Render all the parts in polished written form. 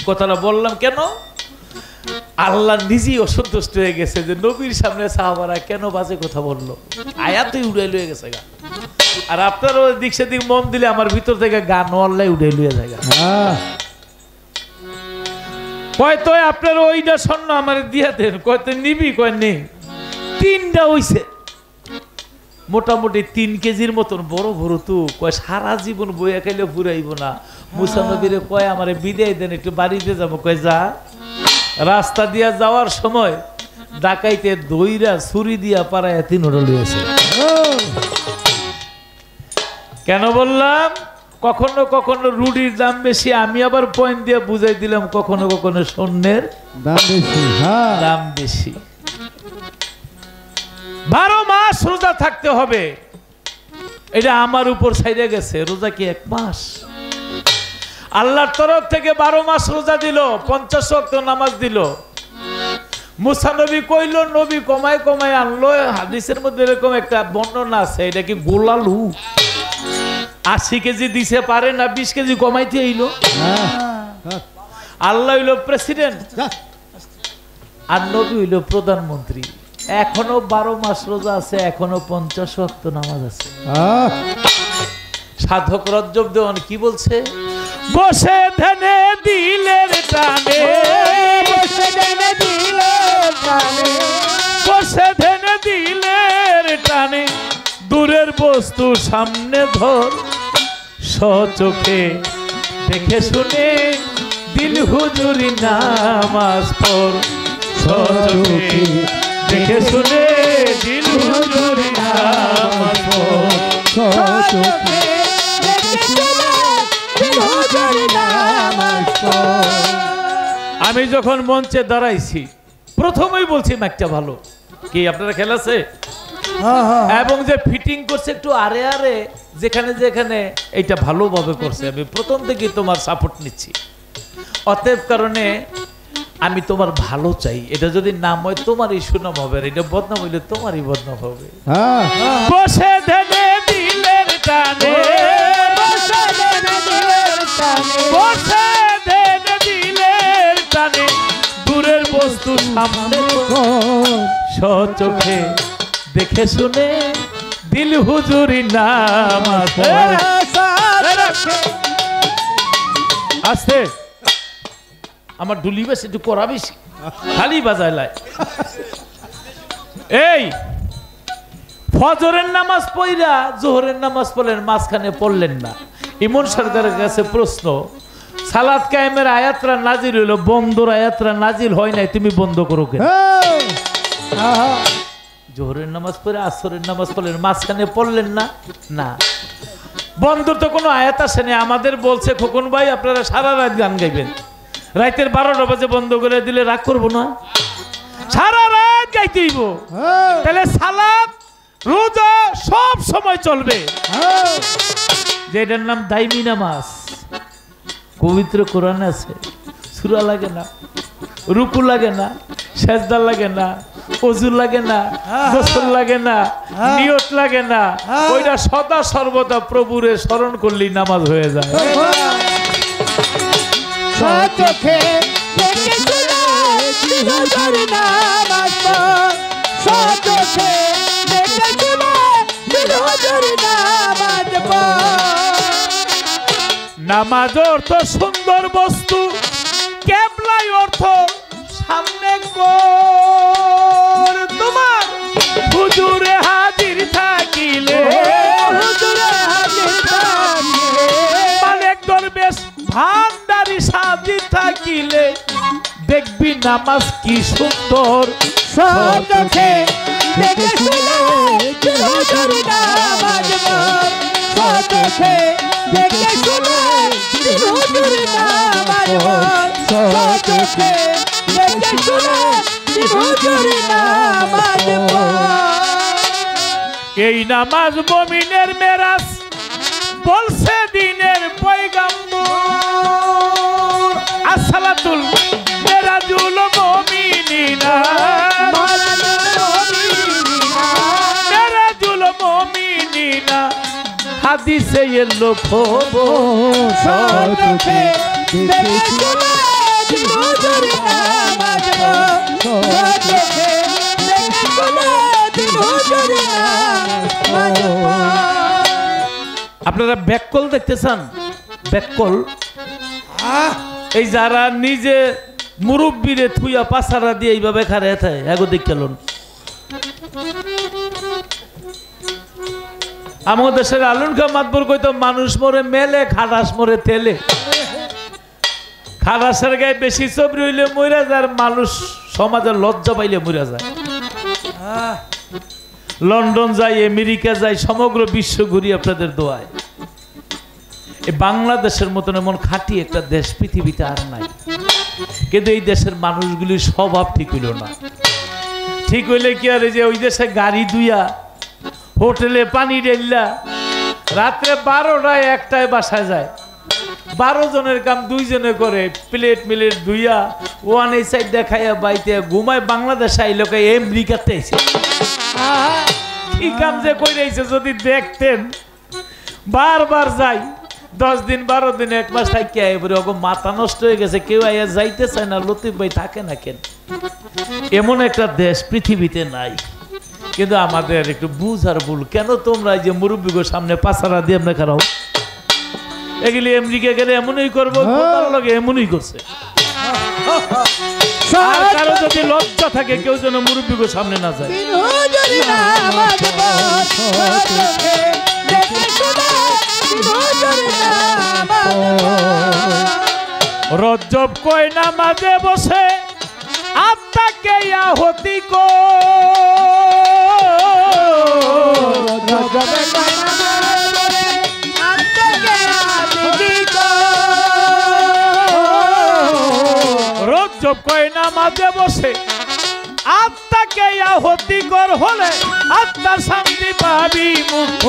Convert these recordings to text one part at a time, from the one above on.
কথাটা বললাম কেন? আল্লাহ নিজেই অসন্তুষ্ট হয়ে গেছে যে নবীর সামনে সাহাবারা কেন বাজে কথা বললো, আয়াতই উড়াই লয়ে গেছে গা। আর আপনারও দিক সেদিক মন দিলে আমার ভিতর থেকে গান অল্লাই উড়াই লয়ে যায়। কয় তো আপনার ওইটা স্বর্ণ আমার দিয়া দেন, কয় তো নিবি, কয় নেই। 3টা হইছে মোটামুটি 3 কেজির মতন বড় বড়। তো কয় সারা জীবন বইয়া খাইলে ফুরাইব না। মুসা নবীরে কয় আমারে বিদায় দেন, একটু বাড়িতে যাবো। কয় যা। রাস্তা দিয়া যাওয়ার সময় ডাকাইতে দইরা ছুরি দিয়া পাড়ায় 3টা লইছে। কেন বললাম? কখনো কখনো রুটির দাম বেশি, আমি আবার পয়েন্ট দিয়ে বুঝাই দিলাম কখনো কখনো স্বর্ণের দাম বেশি। 12 মাস রোজা থাকতে হবে, এটা আমার উপর ছাইড়ে গেছে। রোজা কি 1 মাস? আল্লাহর তরফ থেকে 12 মাস রোজা দিল, 50 ওয়াক্ত নামাজ দিল। মুসা নবী কইল, নবী কমায় কমায় আনলো। হাদিসের মধ্যে এরকম একটা বর্ণনা আছে, এটা কি গোলালু 80 কেজি দিছে পারে না, 20 কেজি কমাইতে হইল। আল্লাহ হইল প্রেসিডেন্ট আর নবী হইল প্রধানমন্ত্রী। এখনো 12 মাস রোজা আছে, এখনো 50 ওয়াক্ত নামাজ আছে। সাধক রজ্জব দেওয়ান কি বলছে? বসে ধ্যানে দিলের টানে, বসে ধ্যানে দিলের টানে, বসে ধ্যানে দিলের টানে, দূরের বস্তু সামনে ধর, সচোখে দেখে শুনে দিল হুজুরি নামাজ পড়, সচোখে দেখে শুনে দিল হুজুরি নামাজ পড়, সচোখে দেখে শুনে দিল হুজুরি নামাজ পড়। আমি যখন মঞ্চে দাঁড়াইছি প্রথমেই বলছি ম্যাকটা ভালো কি আপনারা খেলাছে, এবং যে ফিটিং করছে একটু আরে আরে যেখানে যেখানে এইটা ভালোভাবে করছে, আমি প্রথম থেকেই তোমার সাপোর্ট নিচ্ছি। অতএব কারণে আমি তোমার ভালো চাই। এটা যদি নাম হয় তোমারই সুনাম হবে, আর এটা বদনাম হইলে তোমারই বদনাম হবে। বসে ধ্যানে দিলের টানে, বসে ধ্যানে দিলের টানে, বসে ধ্যানে দিলের টানে, দূরের বস্তু সামনে সচোখে দেখে শুনে দিল হুজুরি নামাজ। আস্তে আমার ডুলি বেশি একটু করা বেশি, খালি বাজায় লাই। এই ফজরের নামাজ পড়া জোহরের নামাজ পড়লেন, মাঝখানে পড়লেন না। ইমন সরকারের কাছে প্রশ্ন, সালাত কায়েমের আয়াতরা নাজিল হইল, বন্ধর আয়াতরা নাজিল হয় নাই, তুমি বন্ধ করো কেন? জোহরের নামাজ পড়ে আসরের নামাজ পড়লেন, মাঝখানে পড়লেন না। না, বন্ধুর তো কোনো আয়াত আসেনি। আমাদের বলছে খোকন ভাই আপনারা সারা রাত গান গাইবেন, রাতের 12টা বাজে বন্ধ করে দিলে রাগ করবো না? সারা রাত গাইতে হইব, তাহলে সালাত রোজা সব সময় চলবে। যেটার নাম দাইমি নামাজ, পবিত্র কোরআন আছে, সূরা লাগে না, রুকু লাগে না, সেজদা লাগে না, ওযু লাগে না, গোসল লাগে না, নিয়ত লাগে না, ওইটা সদা সর্বদা প্রভুরে স্মরণ করলেই নামাজ হয়ে যায়। সচোখে দেখে শুনে দিল হুজুরি নামাজ পড়, সচোখে দেখে শুনে দিল হুজুরি নামাজ পড়। নামাজ অর্থ সুন্দর বস্তু, কেবলাই অর্থ সামনে কর, তোমার হুজুরে হাজির থাকিলে, হুজুরে হাজির থাকিলে, মালিক দরবেশ ভান্ডারি সাজি থাকিলে, দেখবি নামাজ কি সুন্দর। সচোখে দেখে শুনে দিল হুজুরি নামাজ পড়, সচোখে দেখে শুনে দিল হুজুরি নামাজ পড়, সচোখে দেখে শুনে দিল হুজুরি নামাজ পড়। এই নামাজ মুমিনের মেরাজ, বলছে দিনের পয়গাম্বর। আসসালাতুল মেরাজুল মুমিনিনা, মেরাজুল মুমিনিনা, হাদিসে এলো খবর। সচোখে দেখে শুনে আপনারা ব্যাককল দেখতে চান? ব্যাককল এই যারা নিজে মুরব্বীরে থুইয়া পাছারা দিয়ে এইভাবে খারে থাকে এগো দেখলেন। আমাদের দেশের আলুন খা মাতবর কইতো মানুষ মরে মেলে খাটাস মরে তেলে। খাটাসের গায়ে বেশি চবরি হইলে মরে যায়, মানুষ সমাজের লজ্জা পাইলে মরে যায়। লন্ডন যাই, আমেরিকা যাই, সমগ্র বিশ্ব ঘুরি আপনাদের দোয়ায়। এই বাংলাদেশের মতন এমন খাঁটি একটা দেশ পৃথিবীতে আর নাই। কিন্তু এই দেশের মানুষগুলির স্বভাব ঠিক হইল না। ঠিক হইলে কি আর যে ওই দেশে গাড়ি দুইয়া হোটেলে পানি ঢেললা রাত্রে 12টায় 1টায় বাসায় যায়, 12 জনের কাম 2 জনে করে, প্লেট মিলেট ধুইয়া ওয়ান এই সাইড দেখাইয়া বাইতে ঘুমায়। বাংলাদেশ আইলো আমেরিকাতে আইছে, কি কাম যে কই রইছে যদি দেখতেন। বারবার যাই, 10 দিন 12 দিন 1 মাস থাকিয়া এবারে ওগো মাথা নষ্ট হয়ে গেছে, কেউ আইয়া যাইতে চায় না। লতিফ ভাই থাকে না কেন? এমন একটা দেশ পৃথিবীতে নাই। কিন্তু আমাদের একটু বুঝার ভুল। কেন তোমরা যে মুরব্বীগোর সামনে পাছাড়া দিয়ে আপনি খারাও? এগুলি আমেরিকা গেলে এমনই করবো, ভালো লাগে এমনই করছে। আর কারো যদি লজ্জা থাকে কেউ যেন মুরব্বীগোর সামনে না যায়। রজব কই নামাজে বসে আত্মাকে আহতি কো, রজব কই নামাজে বসে আত্মাকে আহতি কর হলে আত্মার শান্তি পাবি মুক্তি,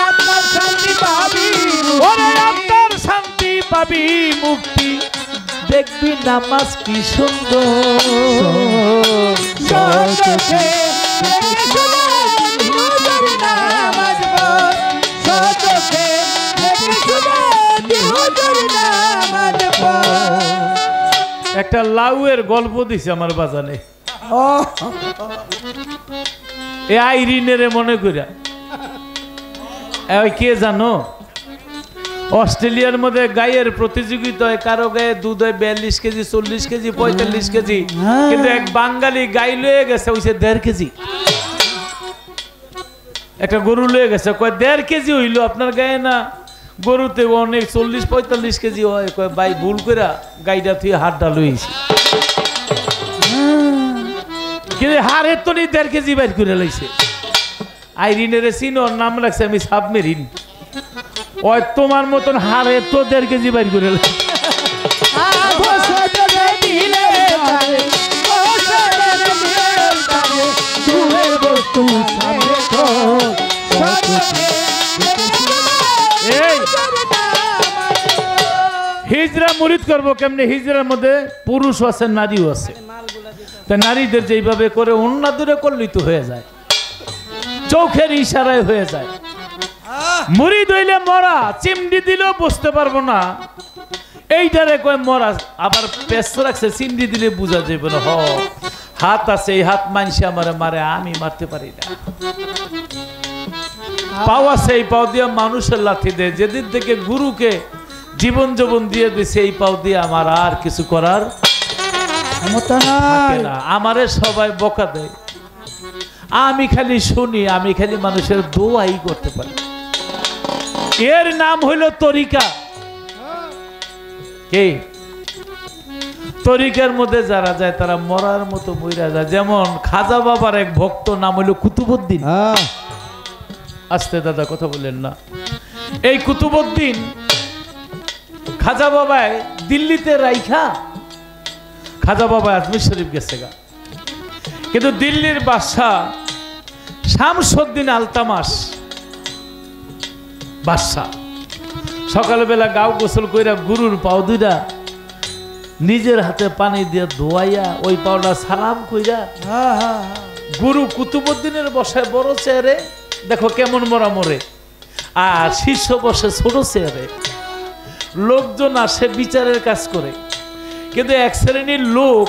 আত্মার শান্তি পাবি, ওরে আত্মার শান্তি পাবি মুক্তি। দেখবি নামাজ কি সুন্দর। একটা লাউয়ের গল্প দিছে আমার বাজানে, এ আইরিনের মনে কইরা। কে জানো, অস্ট্রেলিয়ার মধ্যে গায়ের প্রতিযোগিতা হয়, কারো গায়ে দুধ হয় 42 কেজি, 40 কেজি, 45 কেজি, কিন্তু এক বাঙালি গাই লয়ে গেছে হইছে 1.5 কেজি। একটা গরু লয়ে গেছে, কয় 1.5 কেজি হইলো আপনার গায়ে না, গরুতে অনেক 40-45 কেজি হয়। কয় ভাই ভুল করে গাইটা তুই হাড়টা লইছি, কিন্তু হাড়ের তো 1.5 কেজি বাইর করে লাইছে। আইরিনের চিনোর নাম রাখছে আমি সাবমেরিন। ওই তোমার মতন হারে তো 1.5 কেজি বাইর করে লাইছে। হিজরা মুরিদ করবো কেমনে? হিজরার মধ্যে পুরুষ আছে নারীও আছে। তা নারীদের যেইভাবে করে অন্য দূরে করলেই তো হয়ে যায়, চোখের ইশারায় হয়ে যায়। মুরিদ হইলে মরা, চিমড়ি দিলেও বুঝতে পারবো না এইটারে কয় মরা। আবার পেছ রাখছে, চিমড়ি দিলে বুঝা যাবে না। হাত আছে, এই হাত মানসে আমারে মারে, আমি মারতে পারি না। পাও আছে, এই পাও দিয়ে মানুষের লাথি দেয়। যেদিন থেকে গুরুকে জীবন জীবন দিয়ে দিছে, এই পাও দিয়ে আমার আর কিছু করার না। আমারে সবাই বকা দেয়, আমি খালি শুনি, আমি খালি মানুষের দোয়াই করতে পারি। এর নাম হইল তরিকা। কে তরিকার মধ্যে যারা যায় তারা মরার মতো মইরা যায়। যেমন খাজা বাবার এক ভক্ত নাম হইল কুতুবউদ্দিন। আস্তে দাদা কথা বললেন না। এই কুতুবউদ্দিন খাজা বাবায় দিল্লিতে রাইখা, খাজা বাবা আজমির শরীফ গেছে গা, কিন্তু দিল্লির বাদশাহ শামসুদ্দিন আলতামাস বাদশাহ সকালবেলা গাও গোসল কইরা গুরুর পাও দুইটা নিজের হাতে পানি দিয়ে ধোয়াইয়া ওই পাওটা সালাম কইরা গুরু কুতুবউদ্দিনের বসায় বড় চেয়ারে, দেখো কেমন মরা মরে, আর শীর্ষ বসে ছোট চেয়ারে। লোকজন আসে বিচারের কাজ করে, কিন্তু এক শ্রেণীর লোক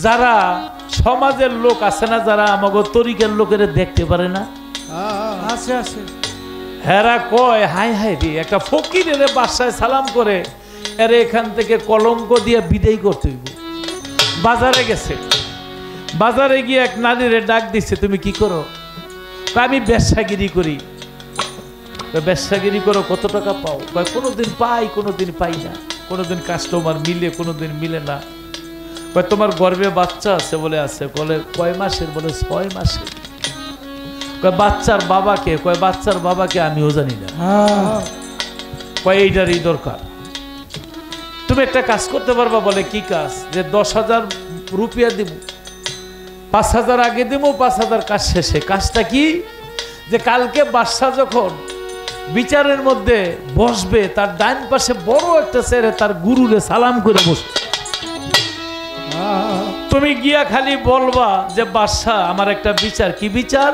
যারা সমাজের লোক আছে না, যারা আমাকে তরিকার লোকের দেখতে পারে না, আছে আছে, হেরা কয় হাই হাই রে, একটা ফকিরের বাসায় সালাম করে এর এখান থেকে কলঙ্ক দিয়ে বিদায় করতে হইব। বাজারে গেছে, বাজারে গিয়ে এক নারীরে ডাক দিচ্ছে, তুমি কি করো? আমি ব্যবসাগিরি করি। ব্যবসাগিরি করো, কত টাকা পাও? কোনোদিন পাই, কোনোদিন পাই না, কোনোদিন কাস্টমার মিলে, কোনোদিন মিলে না। তোমার গর্ভে বাচ্চা আছে? বলে আছে। বলে কয় মাসের? বলে 6 মাসের। বাচ্চার বাবাকে? কয় বাচ্চার বাবাকে আমিও জানি না। কয় এইটারই দরকার। তুমি একটা কাজ করতে পারবা? বলে কি কাজ? যে 10,000 রুপিয়া দিব, 5,000 আগে দিব, 5,000 কাজ শেষে। কাজটা কি? যে কালকে বাদশা যখন বিচারের মধ্যে বসবে, তার ডান পাশে বড় একটা ছেড়ে তার গুরুরে সালাম করে বসবে। তুমি গিয়া খালি বলবা যে বাদশা আমার একটা বিচার। কি বিচার?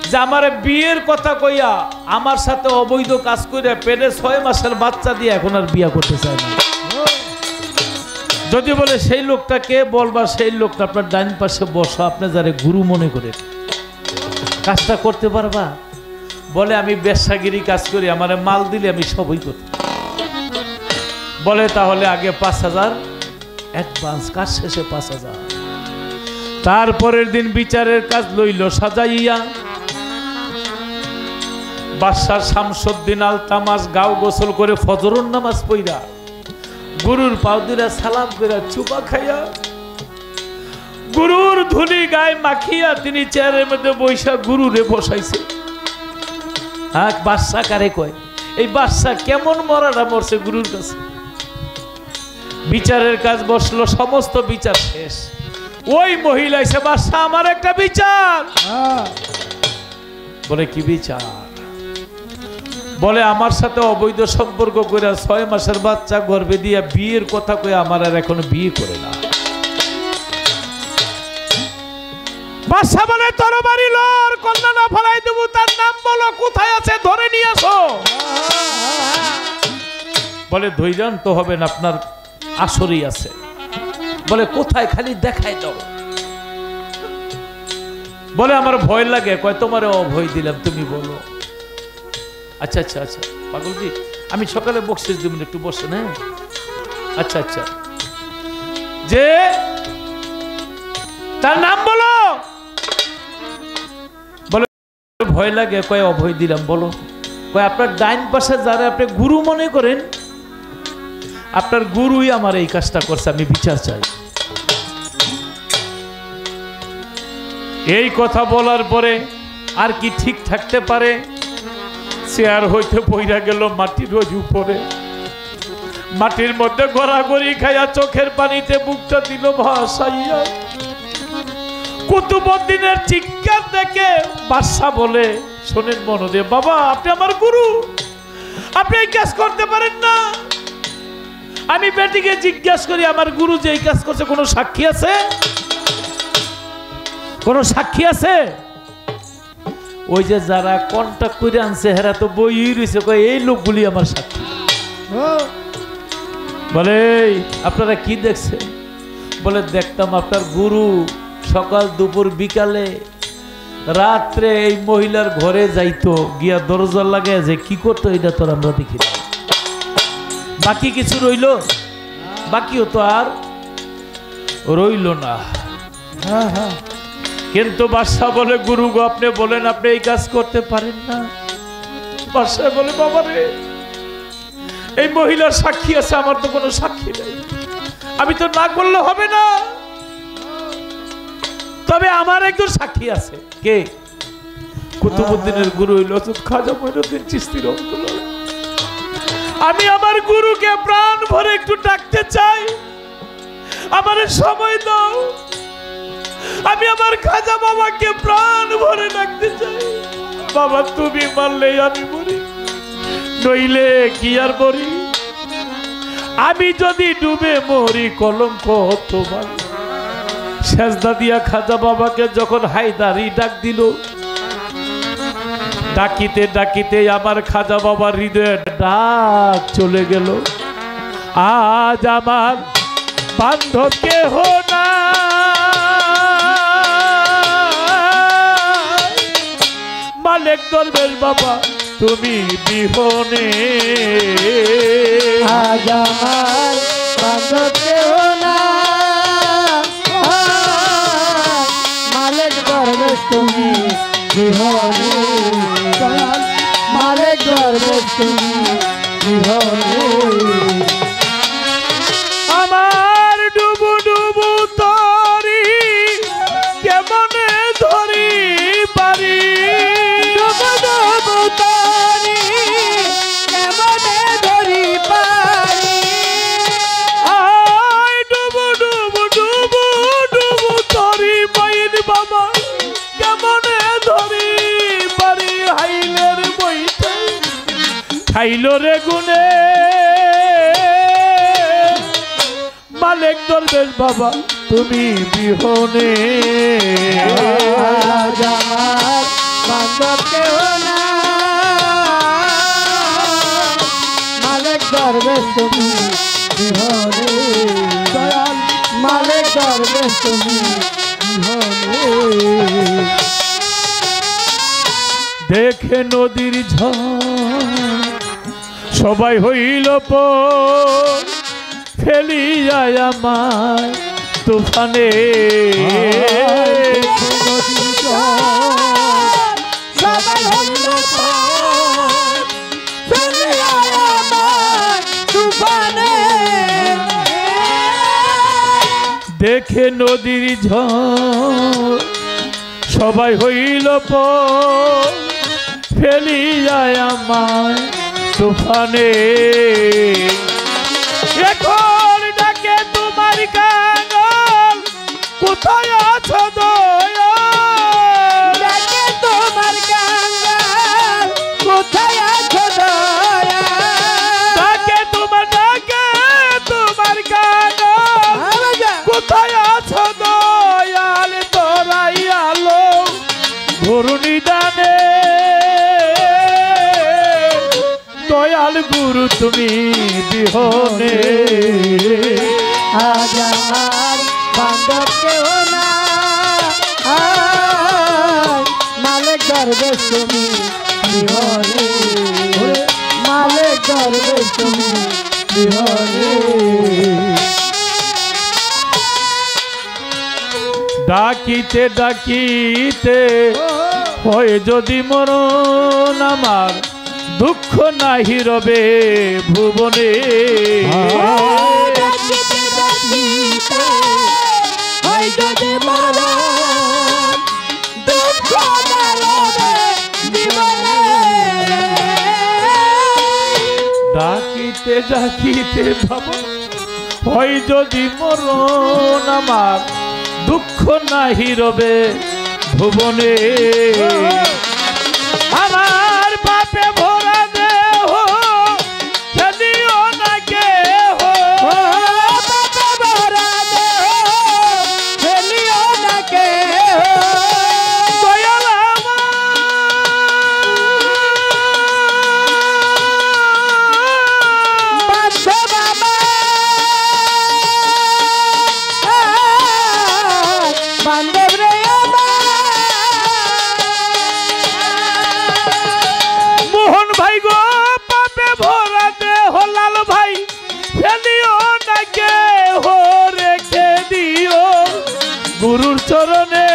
যে আমার বিয়ের কথা কইয়া আমার সাথে অবৈধ কাজ করে পেটে 6 মাসের বাচ্চা দিয়ে এখন আর বিয়ে করতে চায় না। যদি বলে সেই লোকটাকে বলবা, সেই লোকটা আপনার ডান পাশে বসা, আপনি যারে গুরু মনে করে কাজটা করতে পারবা? বলে আমি ব্যবসাগিরি কাজ করি, আমার মাল দিলে আমি সবই করি। বলে তাহলে আগে 5,000 অ্যাডভান্স, কাজ শেষে 5,000। তারপরের দিন বিচারের কাজ লইল সাজাইয়া। বাদশাহ শামসুদ্দিন আলতামাস গাও গোসল করে ফজরের নামাজ পড়া গুরুর পাও দিরা সালাম করে চুপা খাইয়া গুরুর ধুলি গায়ে মাখিয়া তিনি চেয়ারের মধ্যে বৈশা গুরুরে বসাইছে। বাদশা কারে কয়? এই বাদশা কেমন মরাটা মরছে গুরুর কাছে। বিচারের কাজ বসলো, সমস্ত বিচার শেষ। ওই মহিলা এসে, বাদশা আমার একটা বিচার। বলে কি বিচার? বলে আমার সাথে অবৈধ সম্পর্ক করে 6 মাসের বাচ্চা গর্ভে দিয়া বিয়ের কথা কয়ে আমার আর এখনো বিয়ে করে না। বাদশা বলে তরবারি লর, কন্যা না ফলাই দেবো, তার নাম বলো, কোথায় আছে ধরে নিয়ে আসো। বলে ধৈর্যান তো হবে না, আপনার আসরেই আছে। বলে কোথায়? খালি দেখাই দাও। বলে আমার ভয় লাগে। কয় তোমারে অভয় দিলাম, তুমি বলো। আচ্ছা আচ্ছা আচ্ছা পাগলজি, আমি সকালে বকশিস দিব, একটু বসেন। হ্যাঁ আচ্ছা আচ্ছা, যে তার নাম বলো। বলে ভয় লাগে। কয় অভয় দিলাম, বলো। কয় আপনার ডাইন পাশে যারা আপনি গুরু মনে করেন, আপনার গুরুই আমার এই কাজটা করছে, আমি বিচার চাই। এই কথা বলার পরে আর কি ঠিক থাকতে পারে? চেয়ার হইতে পইরা গেল মাটির উপরে, মাটির মধ্যে গড়াগড়ি খাইয়া চোখের পানিতে বুকটা দিল ভাসাইয়া। কুতুবউদ্দিনের চিৎকার দেখে বাদশা বলে, শোনেন মনোদে, বাবা আপনি আমার গুরু, আপনি এই কাজ করতে পারেন না। আমি বেটিকে জিজ্ঞাসা করি, আমার গুরু যে এই কাজ করছে কোনো সাক্ষী আছে? কোনো সাক্ষী আছে? ওই যে যারা কন্টাক্ট করে আনছে হেরা তো বই রয়েছে, এই লোকগুলি আমার সাক্ষী। বলে আপনারা কি দেখছেন? বলে দেখতাম আপনার গুরু সকাল দুপুর বিকালে রাত্রে এই মহিলার ঘরে যাইতো, গিয়া দরজা লাগায় যে কি করতো এটা তো আমরা দেখি। বাকি কিছু রইল? বাকিও তো আর রইল না। কিন্তু বাদশা বলে, গুরু গো আপনি বলেন আপনি এই কাজ করতে পারেন না। বাদশা বলে, বাবা রে, এই মহিলার সাক্ষী আছে, আমার তো কোনো সাক্ষী নেই, আমি তো না করলে হবে না। তবে আমার একজন সাক্ষী আছে। কে? কুতুবউদ্দিনের গুরু হইল খাজা মঈনুদ্দিন চিশতি রহমাতুল্লাহ। আমি আমার গুরুকে প্রাণ ভরে একটু ডাকতে চাই, আমার সময় দাও। আমি আমার খাজা বাবাকে প্রাণ ভরে ডাকতে চাই। বাবা তুমি মারলে আমি মরি, নইলে কি আর মরি। আমি যদি ডুবে মরি কলঙ্ক তোমার। সেজদা দিয়া খাজা বাবাকে যখন হায়দারি ডাক দিল, ডাকিতে ডাকিতে আমার খাজা বাবার হৃদয়ে ডাক চলে গেল। আজ আমার বান্ধব কেহ না, মালিক দরবেশ বাবা তুমি বিহনে আজ আমার বান্ধব কেহ না মালিক দরবেশ তুমি বিহনে দয়াল মালিক দরবেশ তুমি বিহনে আমার ডুবু ডুবু তরি কেমনে ধরি পারি ডুবু ডুবু তরি কেমনে ধরি পারি আয় ডুবু ডুবু ডুবু ডুবু তরি মাইন বাবা কেমনে ধরি পারি হাইলের বইতে খাইল রে গুনে মালিক দরবেশ বাবা তুমি বিহনে আজ আমার বান্ধব কেহ না মালিক দরবেশ তুমি বিহনে দয়াল মালিক দরবেশ তুমি বিহনে দেখে নদীর ঝড় সবাই হইল ফেলিয়া আমায় তুফানে সবাই হইল ফেলিয়া আমায় তুফানে দেখে নদীর ঝড় সবাই হইল ফেলিয়া আমায় তুফানে এখন ডাকে তোমার কাঙ্গাল কোথায় আছো দয়াল ডাকে তোমার কাঙ্গাল কোথায় আছো দয়াল ডাকে তোমার কাঙ্গাল কোথায় আছো দয়াল তোরাই আলো ঘূর্ণি দানে দয়াল গুরু তুমি বিহনে আজ আমার বান্ধব কেহ না মালিক দরবেশ তুমি বিহনে মালিক দরবেশ তুমি বিহনে ডাকিতে ডাকিতে হয় যদি মরণ আমার দুঃখ নাহি রবে ভুবনে ডাকিতে ডাকিতে হয় যদি মরণ দুঃখ না রবে জীবনে ডাকিতে ডাকিতে বাবা হয় যদি মরণ আমার দুঃখ নাহি রবে ভুবনে আমার পাপে ভরা দেহ খেলিও না কেহ পাপে ভরা দেহ ফেলিও না কেহ দয়াল বান্ধব আমার বান্ধব রে মোহন ভাই গো পাপে ভরা দেহ লাল ভাই ফেলিও না কেহ রেখে দিও গুরুর চরণে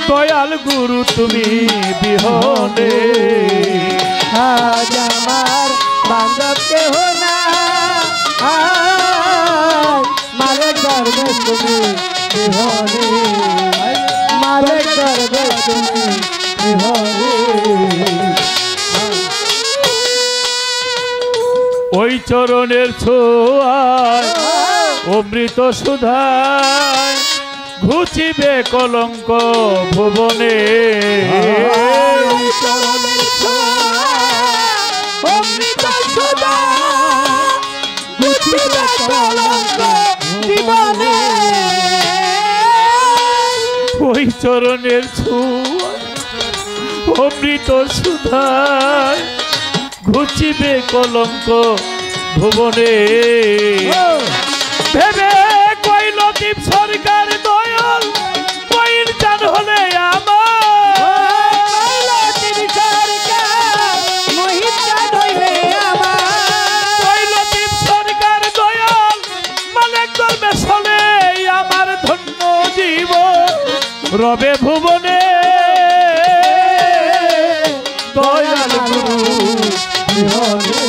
দয়াল গুরু তুমি বিহনে আজ আমার বান্ধব কেহ না মালিক দরবেশ তুমি বিহনে মালিক দরবেশ তুমি বিহনে ওই চরণের ছোঁয়ায় অমৃত সুধায় ঘুচিবে কলঙ্ক ভুবনে অমৃত সুধা মুছিবে কলঙ্ক জীবনে ওই চরণের ছোঁয়ায় অমৃত সুধায় ঘুচিবে কলঙ্ক ভুবনে ভেবে কইল দীপ সরকার দয়াল কইল জান হলে আমার রবে ভুবনে দয়াল গুরু বিহনে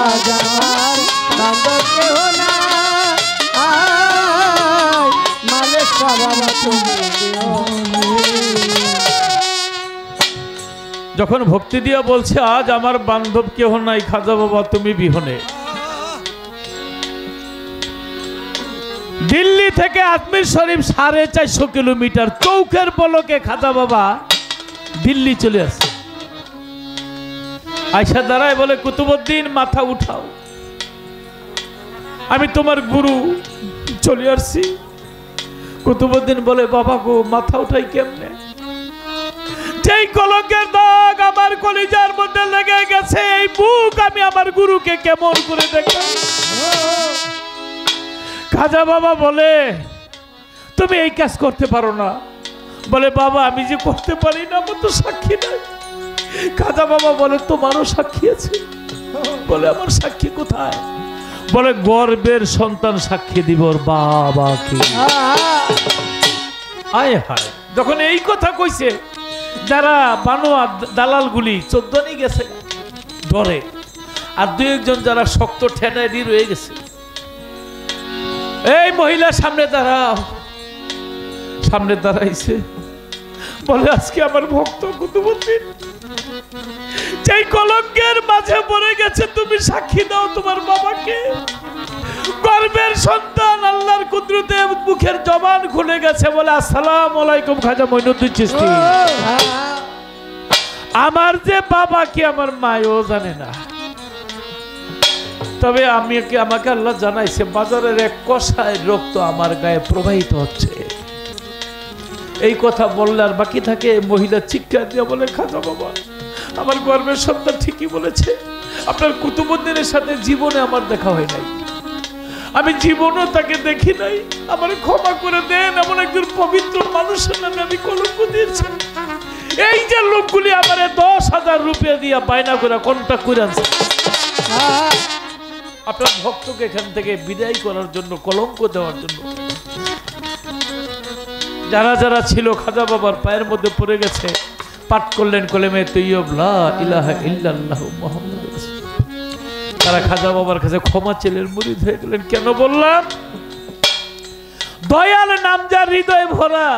আজ আমার বান্ধব কেহ নাই মালিক বাবা তুমি বিহনে। যখন ভক্তি দিয়া বলছে আজ আমার বান্ধব কেহ নাই খাজা বাবা তুমি বিহনে, দিল্লি থেকে আজমির শরীফ 450 কিলোমিটার চৌকের পলকে খাজা বাবা দিল্লি চলে আসে। আয়সা দাঁড়ায় বলে কুতুবউদ্দিন মাথা উঠাও, আমি তোমার গুরু চলে আসছি। কুতুবউদ্দিন বলে বাবা গো মাথা উঠাই কেমনে? যেই কলঙ্কের দাগ আমার কলিজার মধ্যে লেগে গেছে এই বুক আমি আমার গুরুকে কেমন করে দেখাই? খাজা বাবা বলে তুমি এই কাজ করতে পারো না। বলে বাবা আমি যে করতে পারি না আমার তো সাক্ষী নাই। খাজা বাবা বলে তোমারও সাক্ষী আছে। বলে আমার সাক্ষী কোথায়? বলে গর্বের সন্তান সাক্ষী দিব ওর বাবাকে। আয় হায়, যখন এই কথা কইছে যারা বানোয়া দালালগুলি 14 গেছে ডরে, আর 2-1 যারা শক্ত ঠেনাই রয়ে গেছে। এই মহিলা সামনে দাঁড়াইছে, বলে আজকে আমার ভক্ত কুতুবউদ্দিন যেই কলঙ্কের মাঝে পড়ে গেছে তুমি সাক্ষী দাও তোমার বাবাকে। গর্বের সন্তান আল্লাহর কুদরতে মুখের জবান খুলে গেছে, বলে আসসালামু আলাইকুম খাজা মঈনুদ্দিন চিশতি। আমার যে বাবা কি আমার মায়ও জানে না, তবে আমাকে আল্লাহ জানাইছে বাজারের এক কষায় রক্ত আমার গায়ে প্রবাহিত হচ্ছে। এই কথা বললে আর বাকি থাকে? মহিলা চিৎকার দিয়ে বলে খাজা বাবা আমার গর্বের সন্তান ঠিকই বলেছে, আপনার কুতুবউদ্দিনের সাথে জীবনে আমার দেখা হয় নাই, আমি জীবনও তাকে দেখি নাই, আমার ক্ষমা করে দেন। এমন একজন পবিত্র মানুষের নামে আমি কলঙ্ক দিয়েছি। এই যে লোকগুলি আমার 10,000 রুপিয়া দিয়া বায়না করে কন্টাক্ট করে আনছে আপনার ভক্তকে এখান থেকে বিদায় করার জন্য, কলঙ্ক দেওয়ার জন্য। যারা যারা ছিল খাজা বাবার পায়ের মধ্যে পড়ে গেছে, পাঠ করলেন কলেমে তৈয়ব লা ইলাহা ইল্লাল্লাহু মুহাম্মাদুর রাসূলুল্লাহ। তারা খাজা বাবার কাছে ক্ষমা চেলেন, মুরিদ হয়ে গেলেন। কেন বললাম? দয়াল নাম যার হৃদয় ভরা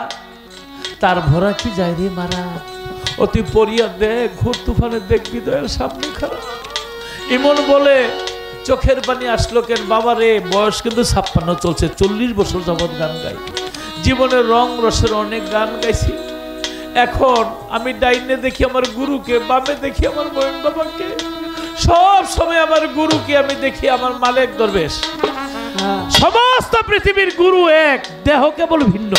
তার ভরা কি যায় রে মারা। অতি পরিয়া দেখ, ঘুর তুফানে দেখবি দয়াল সামনে খারাপ। ইমন বলে চোখের পানি আসলো কেন? বাবা রে বয়স কিন্তু 56 চলছে, 40 বছর যাবৎ গান গাই, জীবনের রং রসের অনেক গান গাইছি। এখন আমি ডাইনে দেখি আমার গুরুকে, বামে দেখি আমার বয়ন বাবাকে, সব সময় আমার গুরুকে আমি দেখি আমার মালিক দরবেশ। সমস্ত পৃথিবীর গুরু এক, দেহ কেবল ভিন্ন।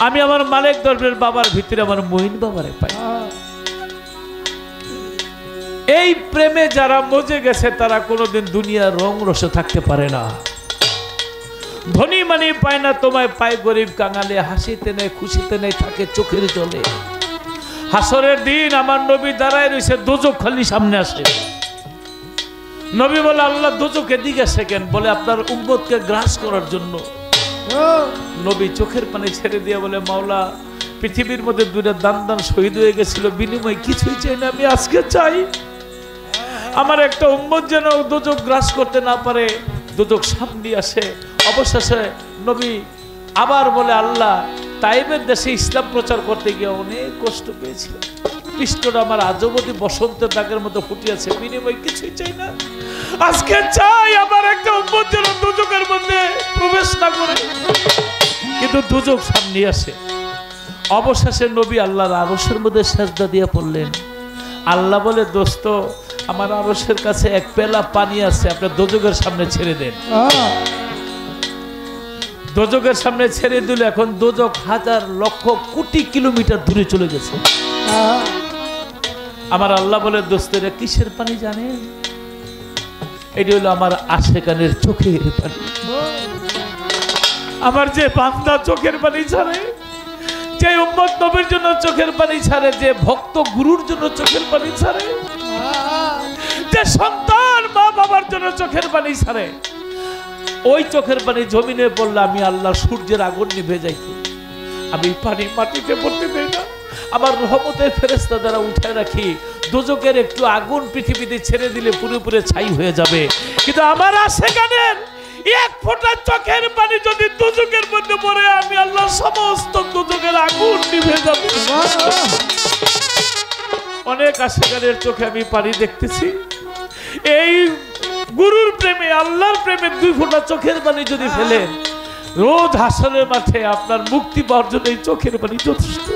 আমি আমার মালিক দরবেশ বাবার ভিতরে আমার মঈন বাবারে পাই। এই প্রেমে যারা মজে গেছে তারা কোনোদিন দুনিয়ার রং রসে থাকতে পারে না। ধনী মানি পায় না তোমায়, পায় গরিব কাঙালে, হাসিতে নেই খুশিতে নেই থাকে চোখের জলে। হাসরের দিন আমার নবী দাঁড়ায় রয়েছে, দোজখ খালি সামনে আসে। নবী বলে আল্লাহ দোজখ এদিকে আসে কেন? বলে আপনার উম্মতকে গ্রাস করার জন্য। নবী চোখের পানি ছেড়ে দিয়ে বলে মাওলা পৃথিবীর মধ্যে 2টা দান শহীদ হয়ে গেছিল, বিনিময় কিছুই চাই না, আমি আজকে চাই আমার একটা উম্মত যেন দোজখ গ্রাস করতে না পারে, দোজখ সামনে আসে। অবশেষে নবী আবার বলে আল্লাহ তাইবের দেশে ইসলাম প্রচার করতে গিয়ে অনেক কষ্ট পেয়েছিল, পৃষ্ঠটা আমার আজবতী বসন্তের দাগের মতো ফুটিয়েছে, বিনিময় কিছুই চাই না, আজকে চাই আমার একটা উম্মত যেন দোজখের মধ্যে প্রবেশ না করে। কিন্তু দোজখ সামনে আসে। অবশেষে নবী আল্লাহর আরশের মধ্যে সেজদা দিয়ে পড়লেন। আল্লাহ বলে দোস্ত আমার আরশের কাছে এক পেলা পানি আছে, আপনি দোজখের সামনে ছেড়ে দেন। দোজখের সামনে ছেড়ে দিলে এখন দোজখ হাজার লক্ষ কোটি কিলোমিটার দূরে চলে গেছে। আমার আল্লাহ বলে দোস্তেরা কিসের পানি জানেন? এটি হলো আমার আশেকানের চোখের পানি। আমার যে বান্দা চোখের পানি ছাড়ে, যে উম্মত নবীর জন্য চোখের পানি ছাড়ে, যে ভক্ত গুরুর জন্য চোখের পানি ছাড়ে, যে সন্তান মা বাবার জন্য চোখের পানি ছাড়ে, ওই চোখের পানি জমিনে পড়লে আমি আল্লাহ সূর্যের আগুন নিভে যাইত। আমি পানি মাটিতে পড়তে দেই না, আমার রহমতের ফেরেশতা দ্বারা উঠে রাখি। দোজকের একটু আগুন পৃথিবীতে ছেড়ে দিলে পুরোপুরি ছাই হয়ে যাবে, কিন্তু আমার আশেকানের এক ফোঁটা চোখের পানি যদি দোজকের মধ্যে পড়ে, আমি আল্লাহ সমস্ত দোজকের আগুন নিভে যাবে। অনেক আশেকানের চোখে আমি পানি দেখতেছি। এই গুরুর প্রেমে, আল্লাহর প্রেমে 2 ফোঁটা চোখের পানি যদি ফেলেন, রোজ হাসরের মাঠে আপনার মুক্তি পাওয়ার জন্য এই চোখের পানি যথেষ্ট।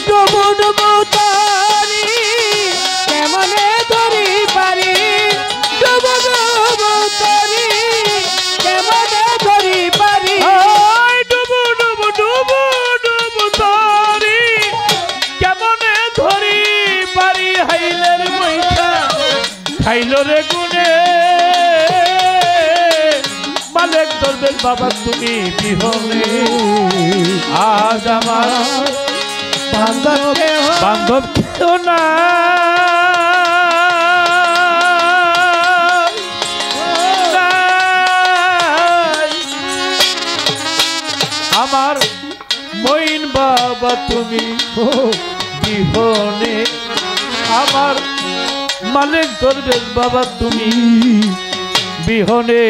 ডুবু ডুবু তরি কেমনে ধরি পারি, ডুবু ডুবু তরি কেমনে ধরি পারি, ডুবু ডুবু ডুবু ডুবু তরি কেমনে ধরি পারি, হাইলের মইটা খাইল রে গুনে, মালিক দরবেশ বাবা তুমি বিহনে, আজ আমার বান্ধব কেউ না, আমার মইন বাবা তুমি বিহনে, আমার মালিক দরবেশ বাবা তুমি বিহনে।